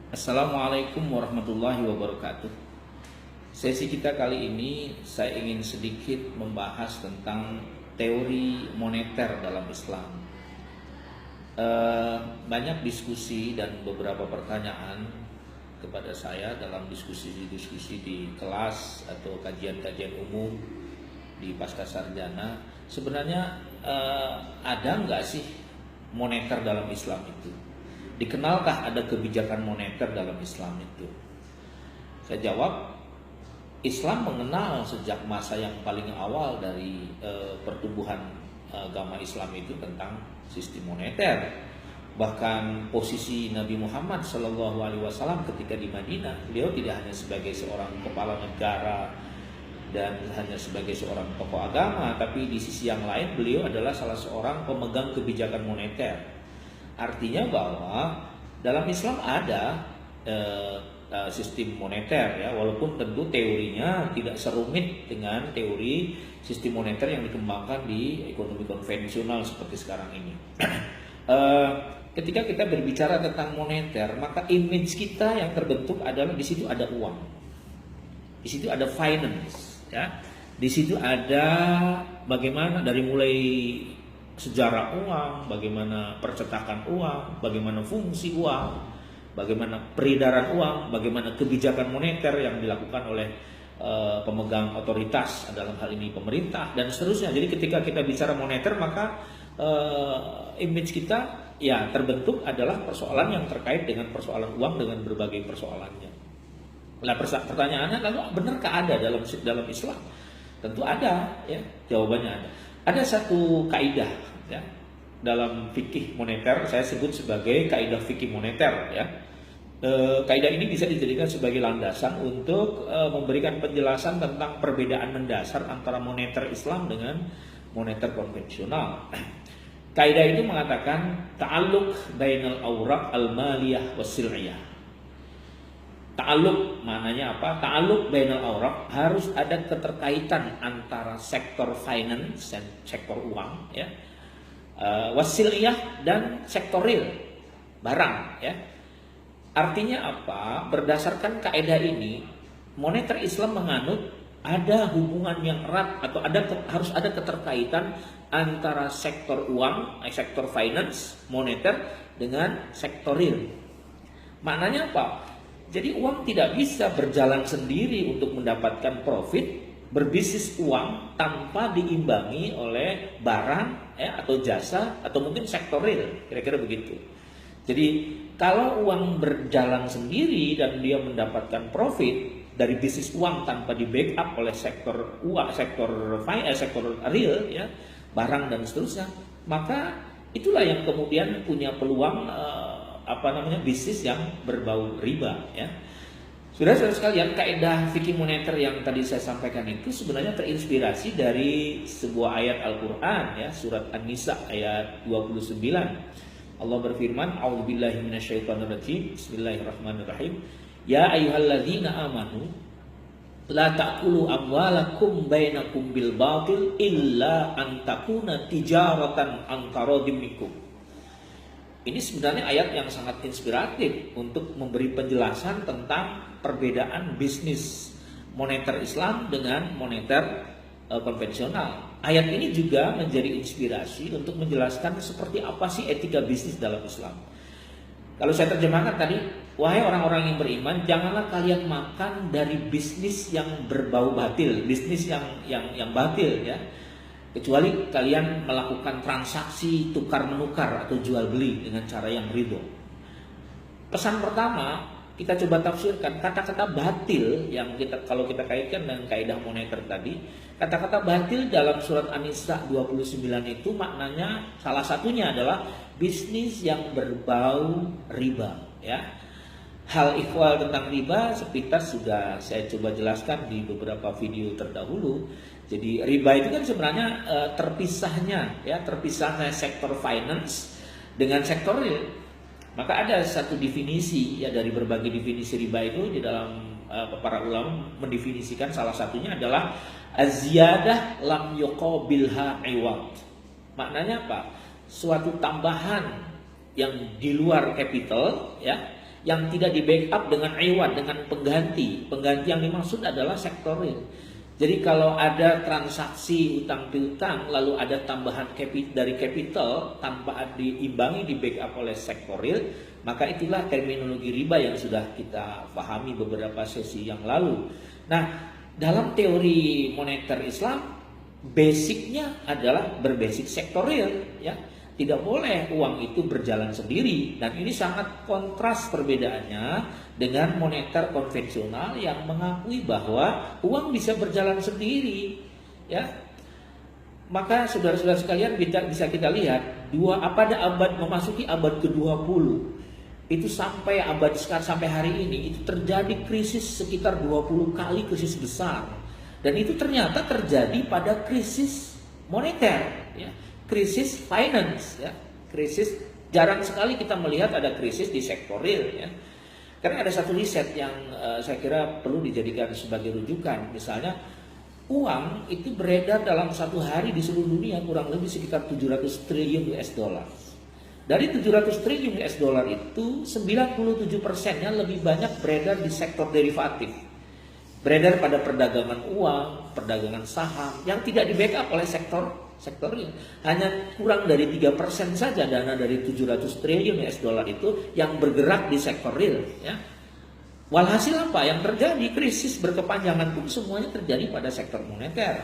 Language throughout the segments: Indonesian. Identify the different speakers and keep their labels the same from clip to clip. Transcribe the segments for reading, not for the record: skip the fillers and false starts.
Speaker 1: Assalamualaikum warahmatullahi wabarakatuh. Sesi kita kali ini saya ingin sedikit membahas tentang teori moneter dalam Islam. Banyak diskusi dan beberapa pertanyaan kepada saya dalam diskusi-diskusi di kelas atau kajian-kajian umum di pasca sarjana. Sebenarnya ada nggak sih moneter dalam Islam itu? Dikenalkah ada kebijakan moneter dalam Islam itu? Saya jawab, Islam mengenal sejak masa yang paling awal dari pertumbuhan agama Islam itu tentang sistem moneter. Bahkan posisi Nabi Muhammad SAW ketika di Madinah, beliau tidak hanya sebagai seorang kepala negara dan hanya sebagai seorang tokoh agama, tapi di sisi yang lain beliau adalah salah seorang pemegang kebijakan moneter. Artinya bahwa dalam Islam ada sistem moneter ya, walaupun tentu teorinya tidak serumit dengan teori sistem moneter yang dikembangkan di ekonomi konvensional seperti sekarang ini. Ketika kita berbicara tentang moneter, maka image kita yang terbentuk adalah di situ ada uang, di situ ada finance, ya, di situ ada bagaimana dari mulai sejarah uang, bagaimana percetakan uang, bagaimana fungsi uang, bagaimana peredaran uang, bagaimana kebijakan moneter yang dilakukan oleh pemegang otoritas dalam hal ini pemerintah dan seterusnya. Jadi ketika kita bicara moneter maka image kita ya terbentuk adalah persoalan yang terkait dengan persoalan uang dengan berbagai persoalannya. Nah, pertanyaannya lalu benarkah ada dalam Islam? Tentu ada, ya, jawabannya ada. Ada satu kaidah ya dalam fikih moneter, saya sebut sebagai kaidah fikih moneter ya. Kaidah ini bisa dijadikan sebagai landasan untuk memberikan penjelasan tentang perbedaan mendasar antara moneter Islam dengan moneter konvensional. Kaidah itu mengatakan ta'alluq bainal awraq al-maliyah was-sil'iyah. Ta'alluq maknanya apa? Ta'alluq bainal awraq, harus ada keterkaitan antara sektor finance dan sektor uang ya. Wasiliyah dan sektor real, barang ya. Artinya apa? Berdasarkan kaidah ini, moneter Islam menganut ada hubungan yang erat atau harus ada keterkaitan antara sektor uang, sektor finance, moneter dengan sektor real. Maknanya apa? Jadi uang tidak bisa berjalan sendiri untuk mendapatkan profit, berbisnis uang tanpa diimbangi oleh barang ya, atau jasa atau mungkin sektor real, kira-kira begitu. Jadi kalau uang berjalan sendiri dan dia mendapatkan profit dari bisnis uang tanpa di backup oleh sektor uang, sektor real ya, barang dan seterusnya, maka itulah yang kemudian punya peluang bisnis yang berbau riba ya. Saudara-saudara sekalian, kaidah fikih moneter yang tadi saya sampaikan itu sebenarnya terinspirasi dari sebuah ayat Al-Qur'an ya, surat An-Nisa ayat 29. Allah berfirman, "A'udzubillahi minasyaitonirrajim. Bismillahirrahmanirrahim. Ya ayyuhalladzina amanu la ta'kulu amwalakum bainakum bil batil illa an takuna tijaratan an taradhim minkum." Ini sebenarnya ayat yang sangat inspiratif untuk memberi penjelasan tentang perbedaan bisnis moneter Islam dengan moneter konvensional. Ayat ini juga menjadi inspirasi untuk menjelaskan seperti apa sih etika bisnis dalam Islam. Kalau saya terjemahkan tadi, wahai orang-orang yang beriman, janganlah kalian makan dari bisnis yang berbau batil, bisnis yang batil ya. Kecuali kalian melakukan transaksi tukar menukar atau jual beli dengan cara yang ridho. Pesan pertama kita coba tafsirkan kata-kata batil yang kalau kita kaitkan dengan kaidah moneter tadi. Kata-kata batil dalam surat An-Nisa 29 itu maknanya salah satunya adalah bisnis yang berbau riba ya. Hal ihwal tentang riba sepintas sudah saya coba jelaskan di beberapa video terdahulu. Jadi riba itu kan sebenarnya terpisahnya sektor finance dengan sektor real. Maka ada satu definisi ya dari berbagai definisi riba itu di dalam para ulama mendefinisikan salah satunya adalah az-ziyadah lam yuqabilha iwad. Maknanya apa? Suatu tambahan yang di luar capital ya, yang tidak di backup dengan iwad, dengan pengganti. Pengganti yang dimaksud adalah sektor real. Jadi kalau ada transaksi utang piutang lalu ada tambahan dari capital tanpa diimbangi di backup oleh sektor real, maka itulah terminologi riba yang sudah kita pahami beberapa sesi yang lalu. Nah, dalam teori moneter Islam, basicnya adalah berbasis sektor real, ya. Tidak boleh uang itu berjalan sendiri, dan ini sangat kontras perbedaannya dengan moneter konvensional yang mengakui bahwa uang bisa berjalan sendiri, ya. Maka saudara-saudara sekalian bisa kita lihat pada abad memasuki abad ke-20 itu sampai abad sekarang sampai hari ini itu terjadi krisis sekitar 20 kali krisis besar, dan itu ternyata terjadi pada krisis moneter, ya. Krisis finance, ya, krisis jarang sekali kita melihat ada krisis di sektor real, ya. Karena ada satu riset yang saya kira perlu dijadikan sebagai rujukan. Misalnya uang itu beredar dalam satu hari di seluruh dunia kurang lebih sekitar 700 triliun US dollar. Dari 700 triliun US dollar itu 97%-nya lebih banyak beredar di sektor derivatif. Beredar pada perdagangan uang, perdagangan saham yang tidak di backup oleh sektor real. Hanya kurang dari 3% saja dana dari 700 triliun US dollar itu yang bergerak di sektor real, ya. Walhasil apa yang terjadi? Krisis berkepanjangan pun semuanya terjadi pada sektor moneter.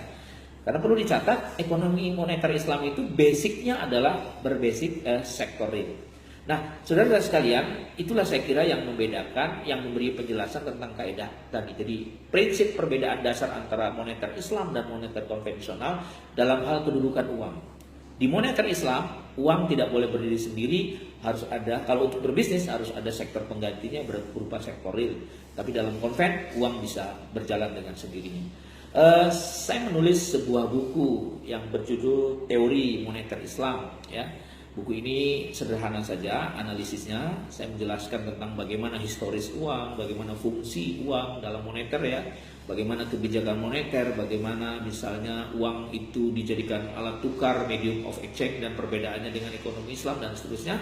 Speaker 1: Karena perlu dicatat, ekonomi moneter Islam itu basicnya adalah berbasis sektor real. Nah, saudara-saudara sekalian, itulah saya kira yang membedakan, yang memberi penjelasan tentang kaidah tadi. Jadi, prinsip perbedaan dasar antara moneter Islam dan moneter konvensional dalam hal kedudukan uang. Di moneter Islam, uang tidak boleh berdiri sendiri, harus ada, kalau untuk berbisnis harus ada sektor penggantinya berupa sektor real. Tapi dalam konven, uang bisa berjalan dengan sendirinya. Saya menulis sebuah buku yang berjudul Teori Moneter Islam, ya. Buku ini sederhana saja analisisnya. Saya menjelaskan tentang bagaimana historis uang, bagaimana fungsi uang dalam moneter, ya, bagaimana kebijakan moneter, bagaimana misalnya uang itu dijadikan alat tukar, medium of exchange, dan perbedaannya dengan ekonomi Islam dan seterusnya.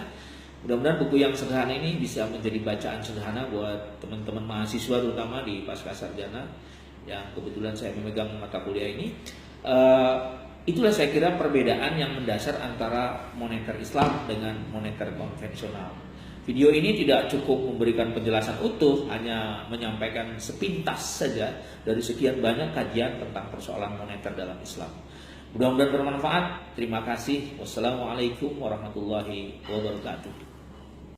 Speaker 1: Mudah-mudahan buku yang sederhana ini bisa menjadi bacaan sederhana buat teman-teman mahasiswa terutama di pasca sarjana yang kebetulan saya memegang mata kuliah ini. Itulah saya kira perbedaan yang mendasar antara moneter Islam dengan moneter konvensional. Video ini tidak cukup memberikan penjelasan utuh, hanya menyampaikan sepintas saja dari sekian banyak kajian tentang persoalan moneter dalam Islam. Mudah-mudahan bermanfaat. Terima kasih. Wassalamualaikum warahmatullahi wabarakatuh.